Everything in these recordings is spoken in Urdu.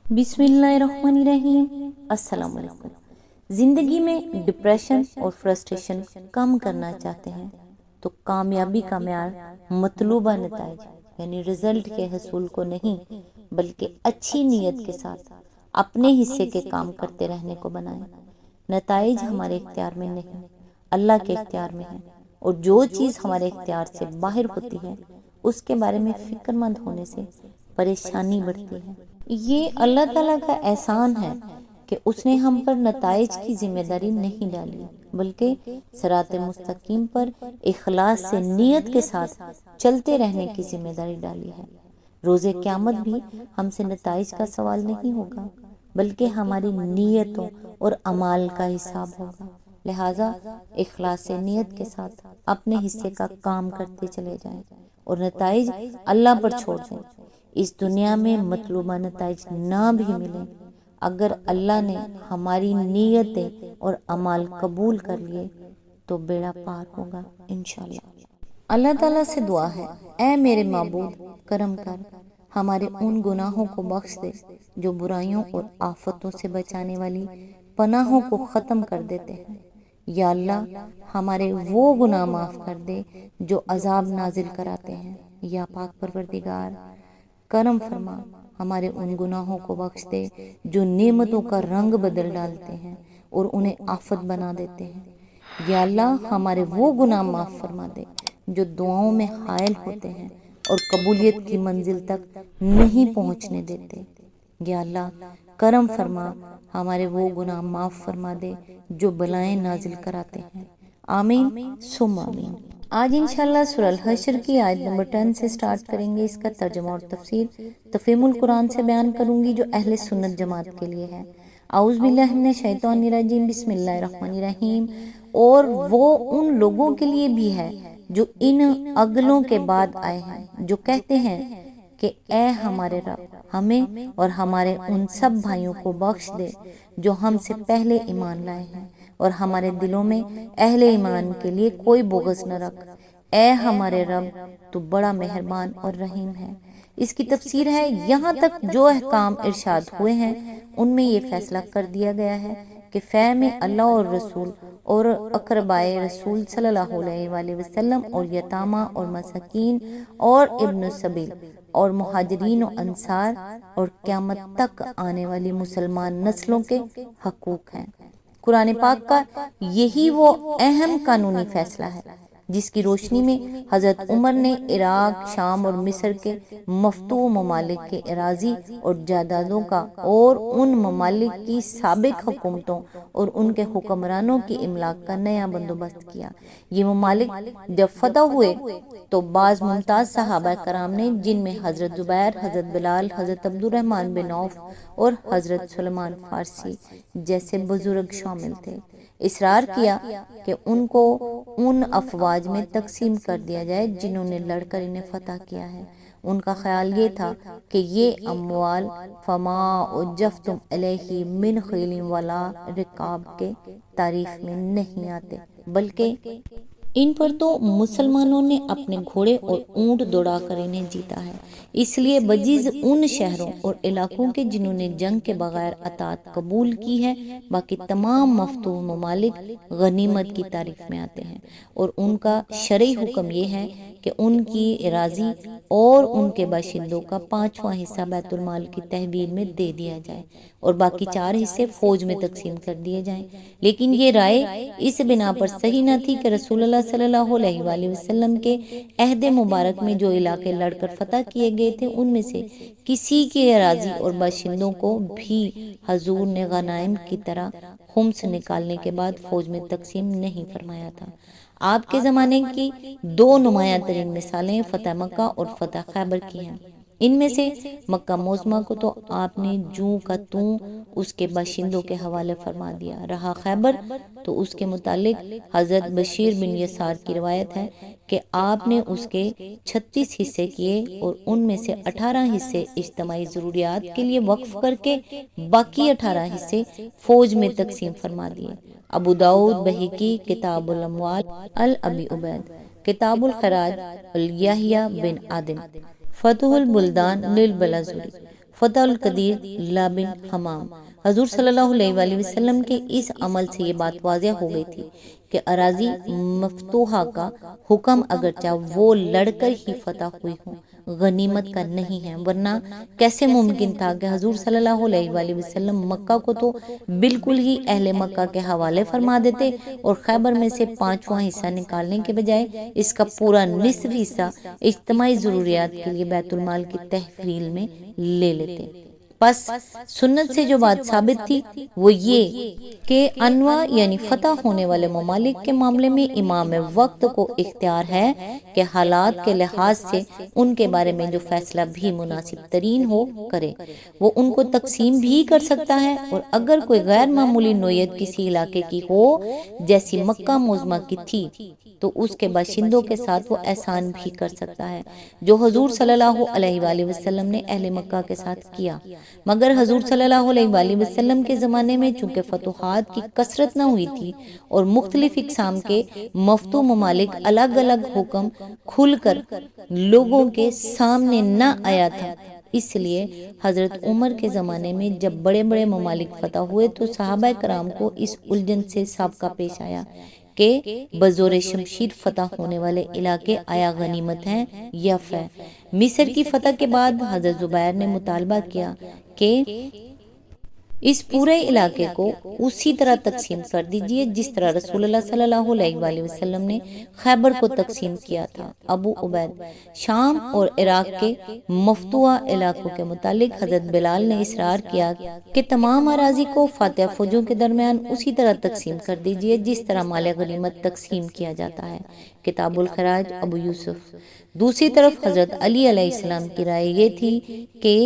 بسم اللہ الرحمن الرحیم۔ السلام علیکم۔ زندگی میں ڈپریشن اور فرسٹریشن کم کرنا چاہتے ہیں تو کامیابی کا معیار مطلوبہ نتائج یعنی رزلٹ کے حصول کو نہیں بلکہ اچھی نیت کے ساتھ اپنے حصے کے کام کرتے رہنے کو بنائیں۔ نتائج ہمارے اختیار میں نہیں، اللہ کے اختیار میں ہے، اور جو چیز ہمارے اختیار سے باہر ہوتی ہے اس کے بارے میں فکر مند ہونے سے پریشانی بڑھتی ہے۔ یہ اللہ تعالیٰ کا احسان ہے کہ اس نے ہم پر نتائج کی ذمہ داری نہیں ڈالی بلکہ صراط مستقیم پر اخلاص سے نیت کے ساتھ چلتے رہنے کی ذمہ داری ڈالی ہے۔ روز قیامت بھی ہم سے نتائج کا سوال نہیں ہوگا بلکہ ہماری نیتوں اور اعمال کا حساب ہوگا۔ لہٰذا اخلاص سے نیت کے ساتھ اپنے حصے کا کام کرتے چلے جائیں اور نتائج اللہ پر چھوڑ دیں۔ اس دنیا میں مطلوبہ نتائج نہ بھی ملیں، اگر اللہ نے ہماری نیتیں اور اعمال قبول کر لیے تو بیڑا پار ہوگا انشاءاللہ۔ اللہ تعالیٰ سے دعا ہے، اے میرے معبود کرم کر، ہمارے ان گناہوں کو بخش دے جو برائیوں اور آفتوں سے بچانے والی پناہوں کو ختم کر دیتے ہیں۔ یا اللہ ہمارے وہ گناہ معاف کر دے جو عذاب نازل کراتے ہیں۔ یا پاک پروردگار کرم فرما، ہمارے ان گناہوں کو بخش دے جو نعمتوں کا رنگ بدل ڈالتے ہیں اور انہیں آفت بنا دیتے ہیں۔ یا اللہ ہمارے وہ گناہ معاف فرما دے جو دعاؤں میں حائل ہوتے ہیں اور قبولیت کی منزل تک نہیں پہنچنے دیتے۔ یا اللہ کرم فرما، ہمارے وہ گناہ معاف فرما دے جو بلائیں نازل کراتے ہیں۔ آمین ثم آمین۔ آج انشاءاللہ سورہ الحشر کی آیت نمبر 10 سے سٹارٹ کریں گے۔ اس کا ترجمہ اور تفسیر تفہیم القرآن سے بیان کروں گی جو اہل سنت جماعت کے لیے ہے۔ اعوذ باللہ من الشیطان الرجیم، بسم اللہ الرحمن الرحیم۔ اور وہ ان لوگوں کے لیے بھی ہے جو ان اگلوں کے بعد آئے ہیں، جو کہتے ہیں کہ اے ہمارے رب، ہمیں اور ہمارے ان سب بھائیوں کو بخش دے جو ہم سے پہلے ایمان لائے ہیں، اور ہمارے دلوں میں اہل ایمان کے لیے کوئی بغض نہ رکھ۔ اے ہمارے رب، تو بڑا مہربان اور رحیم ہے۔ اس کی تفسیر ہے، یہاں تک جو احکام ارشاد ہوئے ہیں ان میں یہ فیصلہ کر دیا گیا ہے کہ فے میں اللہ اور رسول اور اقربائے رسول صلی اللہ علیہ وآلہ وسلم اور یتامہ اور مساکین اور ابن السبیل اور مہاجرین و انصار اور قیامت تک آنے والی مسلمان نسلوں کے حقوق ہیں۔ قرآن پاک کا یہی وہ اہم قانونی فیصلہ ہے جس کی روشنی میں حضرت عمر نے عراق، شام اور مصر کے مفتوح ممالک کے اراضی اور جائیدادوں کا اور ان ممالک کی سابق حکومتوں اور ان کے حکمرانوں کی املاک کا نیا بندوبست کیا۔ یہ ممالک جب فتح ہوئے تو بعض ممتاز صحابہ کرام نے، جن میں حضرت زبیر، حضرت بلال، حضرت عبد الرحمن بن عوف اور حضرت سلمان فارسی جیسے بزرگ شامل تھے، اصرار کیا کہ ان کو ان افواج میں تقسیم کر دیا جائے جنہوں نے لڑ کر انہیں فتح کیا ہے۔ ان کا خیال یہ تھا کہ یہ اموال فما اجفتم علیہ من خیل ولا رکاب کے تعریف میں نہیں آتے، بلکہ ان پر تو مسلمانوں نے اپنے گھوڑے اور اونٹ دوڑا کر انہیں جیتا ہے، اس لیے بجز ان شہروں اور علاقوں کے جنہوں نے جنگ کے بغیر اطاعت قبول کی ہے، باقی تمام مفتوح ممالک غنیمت کی تعریف میں آتے ہیں، اور ان کا شرعی حکم یہ ہے کہ ان کی اراضی اور ان کے باشندوں کا 5واں حصہ بیت المال کی تحویل میں دے دیا جائے اور باقی 4 حصے فوج میں تقسیم کر دیے جائیں۔ لیکن یہ رائے اس بنا پر صحیح نہ تھی کہ رسول اللہ صلی اللہ علیہ وآلہ وسلم کے عہد مبارک میں جو علاقے لڑ کر فتح کیے گئے تھے ان میں سے کسی کے اراضی اور باشندوں کو بھی حضور نے غنائم کی طرح خمس نکالنے کے بعد فوج میں تقسیم نہیں فرمایا تھا۔ آپ کے زمانے کی 2 نمایاں ترین مثالیں فتح مکہ اور فتح خیبر کی ہیں۔ ان میں سے مکہ معظمہ کو تو آپ نے جوں کا توں اس کے باشندوں کے حوالے فرما دیا، رہا خیبر تو اس کے متعلق حضرت بشیر بن یسار کی روایت ہے کہ آپ نے اس کے 36 حصے کیے اور ان میں سے 18 حصے اجتماعی ضروریات کے لیے وقف کر کے باقی 18 حصے فوج میں تقسیم فرما دیے۔ ابو داؤد بہقی کتاب الاموال الابی عبید، کتاب الخراج الیحییٰ بن عادم، فتح البلدان للبلازوری، فتح القدیر لابن حمام۔ حضور صلی اللہ علیہ وآلہ وسلم کے اس عمل سے یہ بات واضح ہو گئی تھی کہ اراضی مفتوحہ کا حکم اگرچہ وہ لڑ کر ہی فتح ہوئی ہوں غنیمت کا نہیں ہے، ورنہ کیسے ممکن تھا کہ حضور صلی اللہ علیہ وآلہ وسلم مکہ کو تو بالکل ہی اہل مکہ کے حوالے فرما دیتے اور خیبر میں سے 5واں حصہ نکالنے کے بجائے اس کا پورا نصف حصہ اجتماعی ضروریات کے لیے بیت المال کی تحویل میں لے لیتے۔ پس سنت سے جو بات ثابت تھی وہ یہ کہ انواع یعنی فتح ہونے والے ممالک کے معاملے میں امام وقت کو اختیار ہے کہ حالات کے لحاظ سے ان کے بارے میں جو فیصلہ بھی مناسب ترین ہو کرے، وہ ان کو تقسیم بھی کر سکتا ہے، اور اگر کوئی غیر معمولی نوعیت کسی علاقے کی ہو جیسی مکہ معظمہ کی تھی تو اس کے باشندوں کے ساتھ وہ احسان بھی کر سکتا ہے جو حضور صلی اللہ علیہ وآلہ وسلم نے اہل مکہ کے ساتھ کیا۔ مگر حضور صلی اللہ علیہ وآلہ وسلم کے زمانے میں چونکہ فتوحات کی کثرت نہ ہوئی تھی اور مختلف اقسام کے مفتوح ممالک الگ الگ حکم کھل کر لوگوں کے سامنے نہ آیا تھا، اس لیے حضرت عمر کے زمانے میں جب بڑے بڑے ممالک فتح ہوئے تو صحابہ کرام کو اس الجھن سے سابقہ پیش آیا کہ بزور شمشیر فتح ہونے والے علاقے آیا غنیمت ہیں یا فے۔ مصر کی فتح کے بعد حضرت زبیر نے مطالبہ کیا کہ اس پورے علاقے کو اسی طرح تقسیم کر دیجئے جس طرح رسول اللہ صلی اللہ علیہ وآلہ وسلم نے خیبر کو تقسیم کیا تھا۔ ابو عبید شام اور عراق کے مفتوحہ علاقوں کے متعلق حضرت بلال نے اصرار کیا کہ تمام اراضی کو فاتح فوجوں کے درمیان اسی طرح تقسیم کر دیجئے جس طرح مال غنیمت تقسیم کیا جاتا ہے۔ کتاب الخراج ابو یوسف۔ دوسری طرف حضرت علی علیہ السلام کی رائے یہ تھی کہ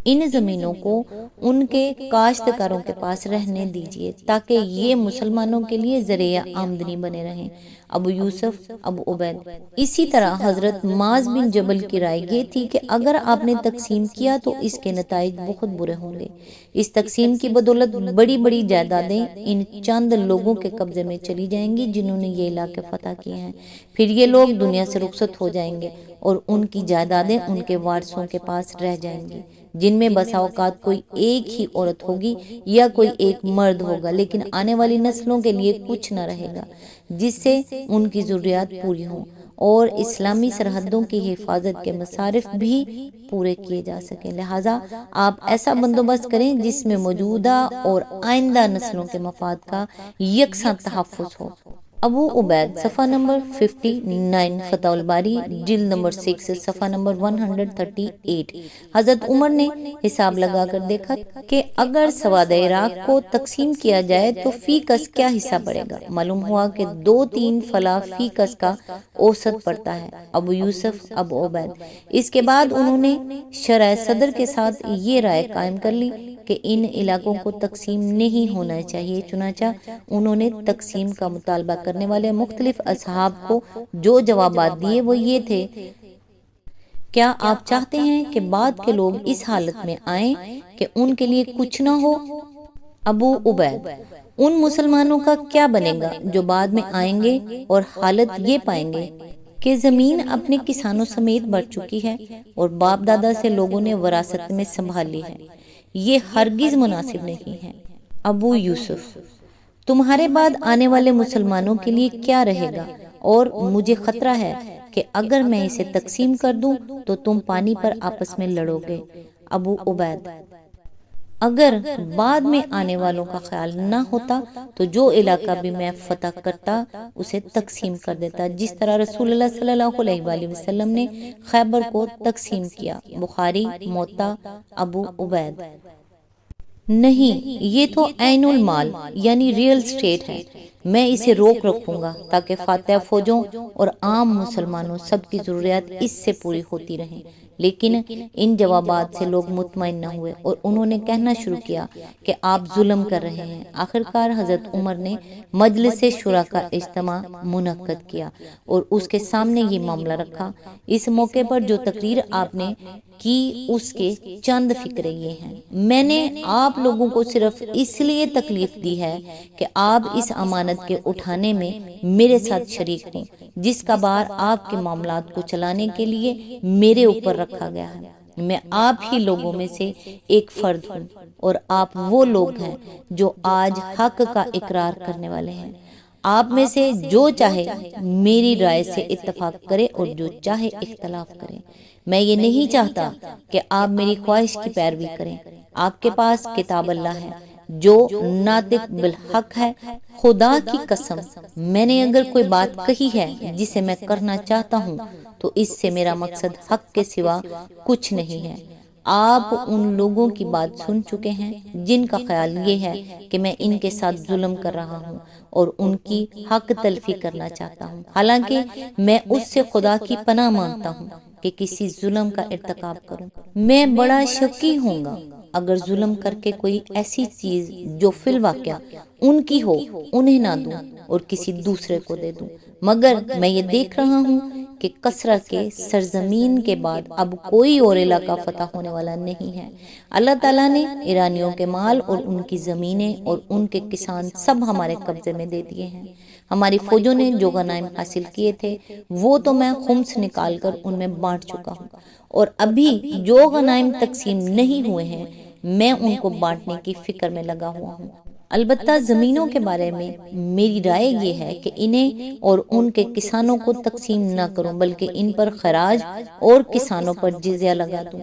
ان زمینوں کو ان کے کاشتکاروں کے پاس رہنے دیجیے تاکہ یہ مسلمانوں کے لیے ذریعہ آمدنی بنے رہیں۔ ابو یوسف ابو عبید۔ اسی طرح حضرت معاذ بن جبل کی رائے یہ تھی کہ اگر آپ نے تقسیم کیا تو اس کے نتائج بہت برے ہوں گے۔ اس تقسیم کی بدولت بڑی بڑی جائیدادیں ان چند لوگوں کے قبضے میں چلی جائیں گی جنہوں نے یہ علاقے فتح کیے ہیں، پھر یہ لوگ دنیا سے رخصت ہو جائیں گے اور ان کی جائیدادیں ان کے وارثوں کے پاس رہ جائیں گی، جن میں بسا اوقات کوئی ایک ہی عورت ہوگی یا کوئی ایک مرد ہوگا، لیکن آنے والی نسلوں کے لیے کچھ نہ رہے گا جس سے ان کی ضروریات پوری ہوں اور اسلامی سرحدوں کی حفاظت کے مصارف بھی پورے کیے جا سکیں۔ لہٰذا آپ ایسا بندوبست کریں جس میں موجودہ اور آئندہ نسلوں کے مفاد کا یکساں تحفظ ہو۔ ابو عبید صفحہ نمبر 59 فتح الباری جلد نمبر 6 صفحہ نمبر 138۔ حضرت عمر نے حساب لگا کر دیکھا کہ اگر سواد عراق کو تقسیم کیا جائے تو فی کس کیا حصہ پڑے گا۔ معلوم ہوا کہ 2-3 فلا فی کس کا اوسط پڑتا ہے۔ ابو یوسف ابو عبید۔ اس کے بعد انہوں نے شرح صدر کے ساتھ یہ رائے قائم کر لی کہ ان علاقوں کو تقسیم نہیں ہونا چاہیے، چنانچہ انہوں نے تقسیم کا مطالبہ کرنے والے مختلف اصحاب کو جو جوابات دیے وہ یہ تھے: کیا آپ چاہتے ہیں کہ بعد کے لوگ اس حالت میں آئیں کہ ان کے لیے کچھ نہ ہو؟ ابو عبید: ان مسلمانوں کا کیا بنے گا جو بعد میں آئیں گے اور حالت یہ پائیں گے کہ زمین اپنے کسانوں سمیت بڑھ چکی ہے اور باپ دادا سے لوگوں نے وراثت میں سنبھال لی ہے؟ یہ ہرگز مناسب نہیں ہے۔ ابو یوسف: تمہارے بعد آنے والے مسلمانوں کے لیے کیا رہے گا، اور مجھے خطرہ ہے کہ اگر میں اسے تقسیم کر دوں تو تم پانی پر آپس میں لڑو گے۔ ابو عبید: اگر بعد میں آنے والوں کا خیال نہ ہوتا تو جو علاقہ بھی میں فتح کرتا اسے تقسیم کر دیتا جس طرح رسول اللہ صلی اللہ علیہ وآلہ وسلم نے خیبر کو تقسیم کیا۔ بخاری موطا۔ ابو عبید: نہیں، یہ تو عین المال یعنی ریل اسٹیٹ ہے، میں اسے روک رکھوں گا تاکہ فاتح فوجوں اور عام مسلمانوں سب کی ضروریات اس سے پوری ہوتی رہیں۔ لیکن ان جوابات سے لوگ مطمئن نہ ہوئے اور انہوں نے کہنا شروع کیا کہ آپ ظلم کر رہے ہیں۔ آخرکار حضرت عمر نے مجلس شورا کا اجتماع منعقد کیا اور اس کے سامنے یہ معاملہ رکھا۔ اس موقع پر جو تقریر آپ نے کی اس کے چند فقرے یہ ہیں: میں نے آپ لوگوں کو صرف اس لیے تکلیف دی ہے کہ آپ اس امانت کے اٹھانے میں میرے ساتھ شریک ہوں جس کا بار آپ کے معاملات کو چلانے کے لیے میرے اوپر رکھا گیا ہے۔ میں آپ ہی لوگوں میں سے ایک فرد ہوں، اور آپ وہ لوگ ہیں جو آج حق کا اقرار کرنے والے ہیں۔ آپ میں سے جو چاہے میری رائے سے اتفاق کرے اور جو چاہے اختلاف کرے۔ میں یہ نہیں چاہتا کہ آپ میری خواہش کی پیروی کریں۔ آپ کے پاس کتاب اللہ ہے جو ناطق بالحق ہے۔ خدا کی قسم، میں نے اگر کوئی بات کہی ہے جسے میں کرنا چاہتا ہوں تو اس سے میرا مقصد حق کے سوا کچھ نہیں ہے۔ آپ ان لوگوں کی بات سن چکے ہیں جن کا خیال یہ ہے کہ میں ان کے ساتھ ظلم کر رہا ہوں اور ان کی حق تلفی کرنا چاہتا ہوں، حالانکہ میں اس سے خدا کی پناہ مانگتا ہوں کہ کسی ظلم کا ارتکاب کروں۔ میں بڑا شکی ہوں گا اگر ظلم کر کے کوئی ایسی چیز جو فی الواقع ان کی ہو انہیں نہ دوں اور کسی دوسرے کو دے دوں، مگر میں یہ دیکھ رہا ہوں کہ کسرا کے سرزمین کے بعد اب کوئی اور علاقہ فتح ہونے والا نہیں ہے۔ اللہ تعالیٰ نے ایرانیوں کے مال اور ان کی زمینیں اور ان کے کسان سب ہمارے قبضے میں دے دیے ہیں۔ ہماری فوجوں نے جو غنائم حاصل کیے تھے وہ تو میں خمس نکال کر ان میں بانٹ چکا ہوں، اور ابھی جو غنائم تقسیم نہیں ہوئے ہیں میں ان کو بانٹنے کی فکر میں لگا ہوا ہوں۔ البتہ زمینوں کے بارے میں میری رائے یہ ہے کہ انہیں اور ان کے کسانوں کو تقسیم نہ کروں، بلکہ ان پر خراج اور کسانوں پر جزیہ لگا دوں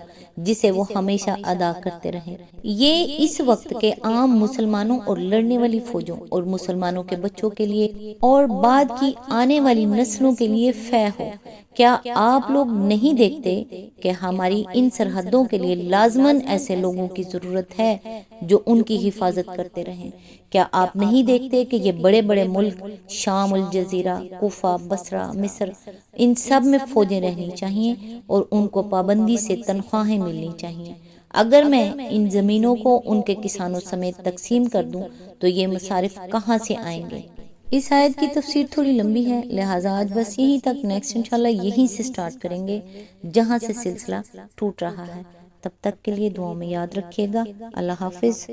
جسے وہ ہمیشہ ادا کرتے رہیں۔ یہ اس وقت کے عام مسلمانوں اور لڑنے والی فوجوں اور مسلمانوں کے بچوں کے لیے اور بعد کی آنے والی نسلوں کے لیے فے ہو۔ کیا آپ لوگ نہیں دیکھتے کہ ہماری ان سرحدوں کے لیے لازماً ایسے لوگوں کی ضرورت ہے جو ان کی حفاظت کرتے رہیں؟ کیا آپ نہیں دیکھتے کہ یہ بڑے بڑے ملک شام، الجزیرہ، کوفہ، بصرہ، مصر، ان سب میں فوجیں رہنی چاہیے اور ان کو پابندی سے تنخواہیں ملنی چاہیے؟ اگر میں ان زمینوں کو ان کے کسانوں سمیت تقسیم کر دوں تو یہ مصارف کہاں سے آئیں گے؟ اس آیت کی تفسیر تھوڑی لمبی ہے، لہٰذا آج بس یہیں تک، نیکسٹ انشاءاللہ یہیں سے سٹارٹ کریں گے جہاں سے سلسلہ ٹوٹ رہا ہے۔ تب تک کے لیے دعاؤں میں یاد رکھیے گا۔ اللہ حافظ۔